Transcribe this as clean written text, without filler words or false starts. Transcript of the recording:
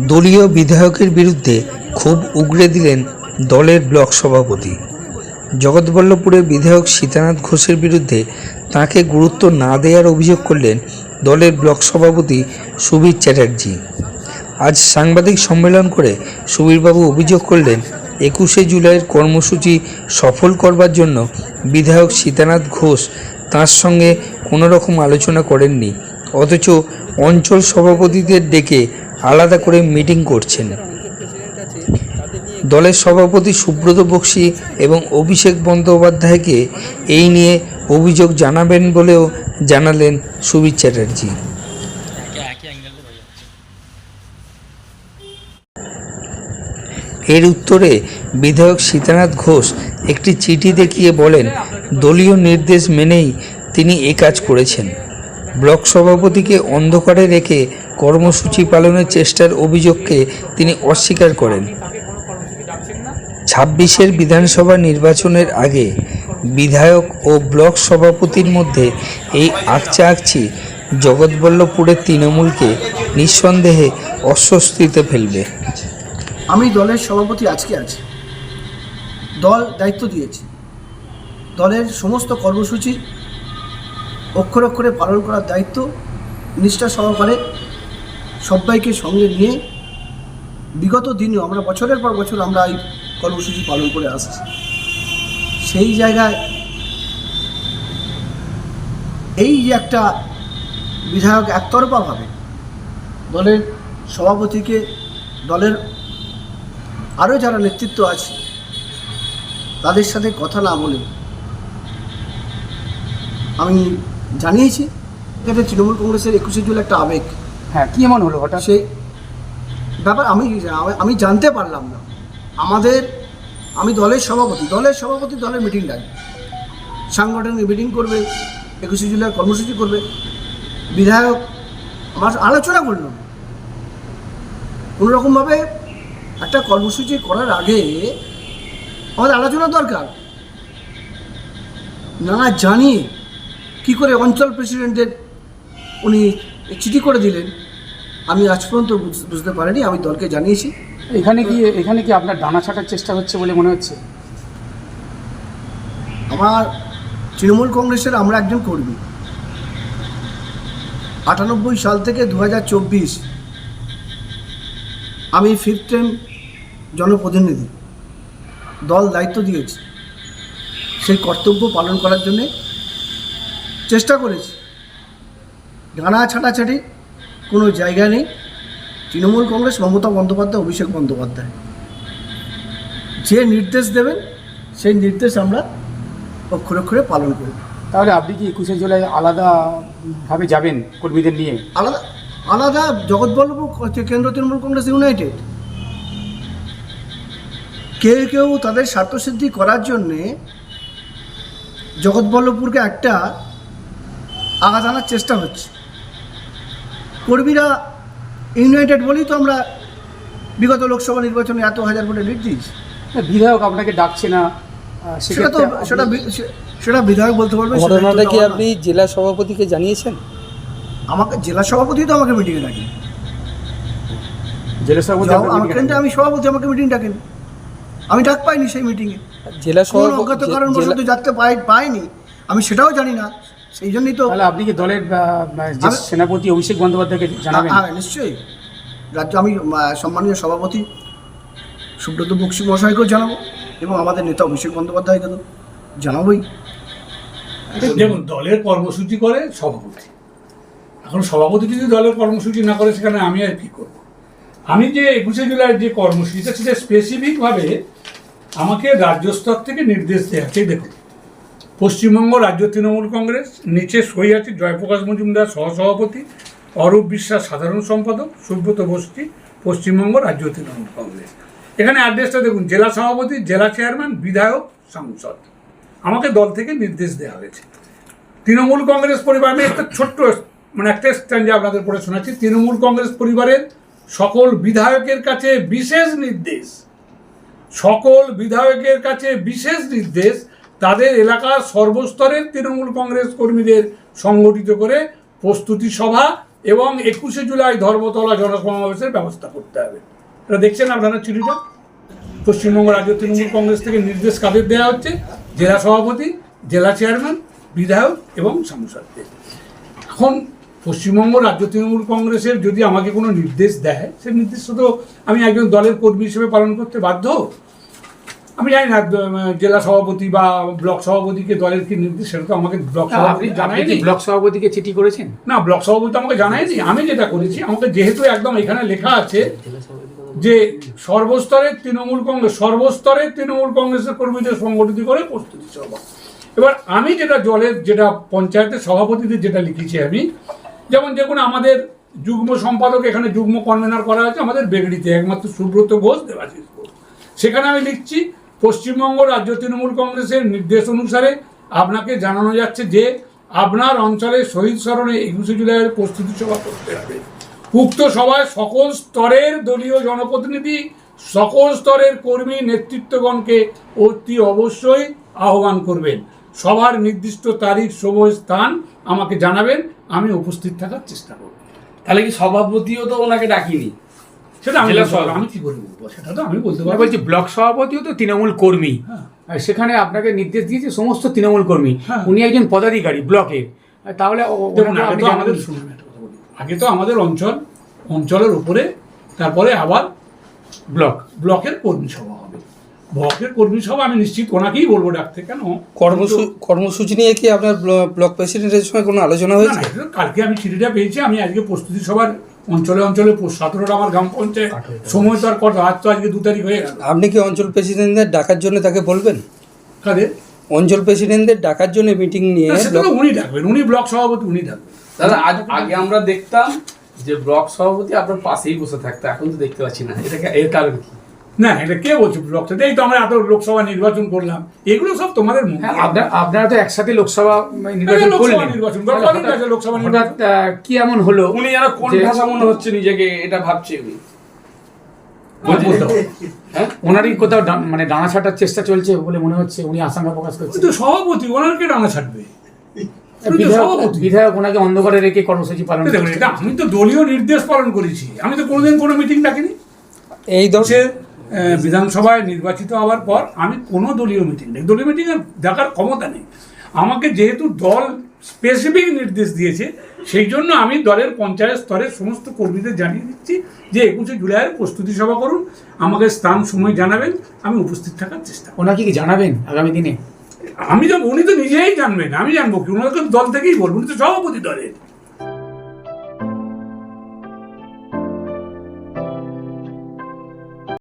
দলীয় বিধায়কের বিরুদ্ধে ক্ষোভ উগরে দিলেন দলের ব্লক সভাপতি। জগৎবল্লভপুরের বিধায়ক সীতানাথ ঘোষের বিরুদ্ধে তাকে গুরুত্ব না দেওয়ার অভিযোগ করলেন দলের ব্লক সভাপতি সুবীর চ্যাটার্জি। আজ সাংবাদিক সম্মেলন করে সুবীরবাবু অভিযোগ করলেন 21শে জুলাইয়ের কর্মসূচি সফল করবার জন্য বিধায়ক সীতানাথ ঘোষ তাঁর সঙ্গে কোনো রকম আলোচনা করেননি, অথচ অঞ্চল সভাপতিদের ডেকে আলাদা করে মিটিং করছেন। দলের সভাপতি সুব্রত বক্সী এবং অভিষেক বন্দ্যোপাধ্যায়কে এই নিয়ে অভিযোগ জানাবেন বলেও জানালেন সুবীর চ্যাটার্জি। এর উত্তরে বিধায়ক সীতানাথ ঘোষ একটি চিঠি দেখিয়ে বলেন, দলীয় নির্দেশ মেনেই তিনি এ কাজ করেছেন। ব্লক সভাপতিকে অন্ধকারে রেখে কর্মসূচি পালনের চেষ্টার অভিযোগকে তিনি অস্বীকার করেন। 26-এর বিধানসভা নির্বাচনের আগে বিধায়ক ও ব্লক সভাপতির মধ্যে এই আকচা-আকচি জগৎবল্লভপুরের তৃণমূলকে নিঃসন্দেহে অস্বস্তিতে ফেলবে। আমি দলের সভাপতি আজকে আছি, দল দায়িত্ব দিয়েছে, দলের সমস্ত কর্মসূচি অক্ষরে অক্ষরে পালন করার দায়িত্ব নিষ্ঠা সহকারে সবাইকে সঙ্গে নিয়ে বিগত দিনেও আমরা বছরের পর বছর আমরা এই কর্মসূচি পালন করে আসছি। সেই জায়গায় এই যে একটা বিধায়ক একতরফাভাবে দলের সভাপতিকে, দলের আরও যারা নেতৃত্ব আছে তাদের সাথে কথা না বলে আমি জানিয়েছি এটা তৃণমূল কংগ্রেসের 21শে জুলাই একটা আবেগ। হ্যাঁ, কি এমন হলো হঠাৎ? সেই ব্যাপার আমি জানতে পারলাম না। আমি দলের সভাপতি দলের মিটিং ডাকি, সাংগঠনিক মিটিং করবে, 21শে জুলাই কর্মসূচি করবে। বিধায়ক আমার আলোচনা করল না। কোনোরকমভাবে একটা কর্মসূচি করার আগে আমাদের আলোচনা দরকার। না জানিয়ে কী করে অঞ্চল প্রেসিডেন্টের উনি চিঠি করে দিলেন আমি আজ পর্যন্ত বুঝতে পারিনি। আমি দলকে জানিয়েছি। এখানে কি আপনার ডানা ছাটার চেষ্টা হচ্ছে বলে মনে হচ্ছে? আমার তৃণমূল কংগ্রেসের আমরা একজন কর্মী, 98 সাল থেকে 2024 আমি 5th টাইম জনপ্রতিনিধি। দল দায়িত্ব দিয়েছে, সেই কর্তব্য পালন করার জন্যে চেষ্টা করেছি। ডানা ছাটাছাটি কোনো জায়গা নেই। তৃণমূল কংগ্রেস, মমতা বন্দ্যোপাধ্যায়, অভিষেক বন্দ্যোপাধ্যায় যে নির্দেশ দেবেন সেই নির্দেশ আমরা অক্ষরে অক্ষরে পালন করব। তাহলে আপনি কি 21শে জুলাই আলাদাভাবে যাবেন কর্মীদের নিয়ে? আলাদা জগৎবল্লভপুর কেন্দ্র তৃণমূল কংগ্রেস ইউনাইটেড। কেউ তাদের স্বার্থসিদ্ধি করার জন্যে জগৎবল্লভপুরকে একটা আঘাত আনার চেষ্টা হচ্ছে। কর্মীরা ইউনাইটেড বলেই তো আমরা বিগত লোকসভা নির্বাচনে এত হাজার ভোটে লিড দিয়েছি। বিধায়ক আপনাকে ডাকছে না, সেটা বিধায়ক বলতে পারবে। ঘটনাটা কি আপনি জেলা সভাপতিকে জানিয়েছেন? আমাকে জেলা সভাপতি তো আমাকে মিটিংয়ে ডাকেন। জেলা সভাপতি আমি সভাপতি, আমাকে মিটিং ডাকেন। আমি ডাক পাইনি সেই মিটিংয়ে। জেলা সভাপতি অজ্ঞাত কারণবশত যাতে পাইনি, আমি সেটাও জানি না। সেই জন্যই তো। তাহলে আপনি কি দলের সেনাপতি অভিষেক বন্দ্যোপাধ্যায়কে জানাবেন? হ্যাঁ, নিশ্চয়ই। আমি সম্মানীয় সভাপতি সুব্রত বক্সী মহাশয়কেও জানাবো এবং আমাদের নেতা অভিষেক বন্দ্যোপাধ্যায়কে তো জানাবোই। যেমন দলের কর্মসূচি করে সভাপতি, এখন সভাপতি যদি দলের কর্মসূচি না করে সেখানে আমি আর কী করবো? আমি যে 21শে জুলাইয়ের যে কর্মসূচিটা সেটা স্পেসিফিকভাবে আমাকে রাজ্য স্তর থেকে নির্দেশ দেওয়া আছে। দেখুন, পশ্চিমবঙ্গ রাজ্য তৃণমূল কংগ্রেস, নিচে সই আছে জয়প্রকাশ মজুমদার সহসভাপতি, অরূপ বিশ্বাস সাধারণ সম্পাদক, সুব্রত বক্সী পশ্চিমবঙ্গ রাজ্য তৃণমূল কংগ্রেস। এখানে অ্যাড্রেসটা দেখুন, জেলা সভাপতি, জেলা চেয়ারম্যান, বিধায়ক, সাংসদ। আমাকে দল থেকে নির্দেশ দেওয়া হয়েছে। তৃণমূল কংগ্রেস পরিবার, আমি একটা ছোট্ট একটা স্ট্যান্ডে আপনাদের পড়ে শোনাচ্ছি। তৃণমূল কংগ্রেস পরিবারের সকল বিধায়কের কাছে বিশেষ নির্দেশ, তাদের এলাকার সর্বস্তরের তৃণমূল কংগ্রেস কর্মীদের সংগঠিত করে প্রস্তুতি সভা এবং 21শে জুলাই ধর্মতলা জনসমাবেশের ব্যবস্থা করতে হবে। এটা দেখছেন আপনারা চিঠিটা, পশ্চিমবঙ্গ রাজ্য তৃণমূল কংগ্রেস থেকে নির্দেশ কাদের দেওয়া হচ্ছে? জেলা সভাপতি, জেলা চেয়ারম্যান, বিধায়ক এবং সাংসদদের। এখন পশ্চিমবঙ্গ রাজ্য তৃণমূল কংগ্রেসের যদি আমাকে কোনো নির্দেশ দেয়, সেই নির্দেশ তো আমি একজন দলের কর্মী হিসেবে পালন করতে বাধ্য। আমি জানি না জেলা সভাপতি বা ব্লক সভাপতিকে দলের কি নির্দেশ, সেটা তো আমাকে ব্লক সভাপতি জানায়নি। ব্লক সভাপতিকে চিঠি করেছেন? না, ব্লক সভাপতি আমাকে জানায়নি। আমি যেটা করেছি, আমাকে যেহেতু একদম এখানে লেখা আছে যে সর্বস্তরের তৃণমূল কংগ্রেসের কর্মীদের সংগঠিত করে প্রস্তুতি সভা। এবার আমি যেটা পঞ্চায়েতের সভাপতিদের যেটা লিখেছি আমি, যেমন দেখুন আমাদের যুগ্ম সম্পাদক এখানে যুগ্ম কনভেনার করা হয়েছে আমাদের বেগড়িতে, একমাত্র সুব্রত ঘোষ, দেবাশিস ঘোষ। সেখানে আমি লিখছি পশ্চিমবঙ্গ রাজ্য তৃণমূল কংগ্রেসের নির্দেশ অনুসারে আপনাকে জানানো যাচ্ছে যে আপনার অঞ্চলে শহীদ স্মরণে 21শে জুলাইয়ের প্রস্তুতি সভা করতে হবে। উক্ত সভায় সকল স্তরের দলীয় জনপ্রতিনিধি, সকল স্তরের কর্মী নেতৃত্বগণকে অতি অবশ্যই আহ্বান করবেন। সভার নির্দিষ্ট তারিখ, সময়, স্থান আমাকে জানাবেন, আমি উপস্থিত থাকার চেষ্টা করব। তাহলে কি সভাপতিও তো ওনাকে ডাকিনি? সেটা আমি কি করে বলবো, সেটা তো আমি বলতে পারবো। বলছি ব্লক সভাপতিও তো তৃণমূল কর্মী, আর সেখানে আপনাকে নির্দেশ দিয়েছে সমস্ত তৃণমূল কর্মী, উনি একজন পদাধিকারী ব্লকের, তাহলে দেখুন আমাদের শুনুন, আগে তো আমাদের অঞ্চলের উপরে, তারপরে আবার ব্লকের কর্মী সভা হবে। ব্লকের কর্মী সভা আমি নিশ্চিত ওনাকেই বলবো ডাকতে। কেন কর্মসূচি নিয়ে কি আপনার ব্লক প্রেসিডেন্টের সঙ্গে কোনো আলোচনা হয়েছে? কালকে আমি চিঠিটা পেয়েছি, আমি আজকে প্রস্তুতি সভার অঞ্চলে 17টা আমার গ্রাম পঞ্চায়েত, সময় তো আর কথা, আজ তো আজকে 2 তারিখ হয়ে গেল। আপনি কি অঞ্চল প্রেসিডেন্টদের ডাকার জন্য তাকে বলবেন? কাদের অঞ্চল প্রেসিডেন্টদের ডাকার জন্য মিটিং নিয়ে? সেটা তো উনি ডাকবেন, উনি ব্লক সভাপতি, উনি ডাকবেন। দাদা আগে আমরা দেখতাম যে ব্লক সভাপতি আপনার পাশেই বসে থাকতো, এখন তো দেখতে পাচ্ছি না, এর কারণ কি? না, এটা কে বলছে ব্লক? এই তো আমরা এত লোকসভা নির্বাচন করলাম, এগুলো সব তোমাদের মুখ। আপনারা তো একসাথে লোকসভা নির্বাচন করলেন, লোকসভা হঠাৎ কি এমন হলো? উনি যেন কোন ভাষা মনে হচ্ছে নিজেকে, এটা ভাবছে উনি। হ্যাঁ, ওনারই কোথাও মানে ডানা ছাটার চেষ্টা চলছে বলে মনে হচ্ছে, উনি আশঙ্কা প্রকাশ করছেন। তো সভাপতি, ওনাকে ডানা ছাড়বে? বিধায়ক ওনাকে অন্ধকারে রেখে কর্মসূচি পালন করছে। আমি তো দলীয় নির্দেশ পালন করেছি, আমি তো কোনোদিন কোনো মিটিং ডাকিনি। এই দলের বিধানসভায় নির্বাচিত হওয়ার পর আমি কোনো দলীয় মিটিং ডাকার ক্ষমতা নেই। আমাকে যেহেতু দল স্পেসিফিক নির্দেশ দিয়েছে, সেই জন্য আমি দলের পঞ্চায়েত স্তরের সমস্ত কর্মীদের জানিয়ে দিচ্ছি যে 21শে জুলাইয়ের প্রস্তুতি সভা করুন, আমাকে স্থান সময় জানাবেন, আমি উপস্থিত থাকার চেষ্টা করব। ওনাকে কি জানাবেন আগামী দিনে? উনি তো নিজেই জানবেন, আমি জানবো কি? ওনাকে দল থেকেই বলবো, উনি তো সভাপতি দলের।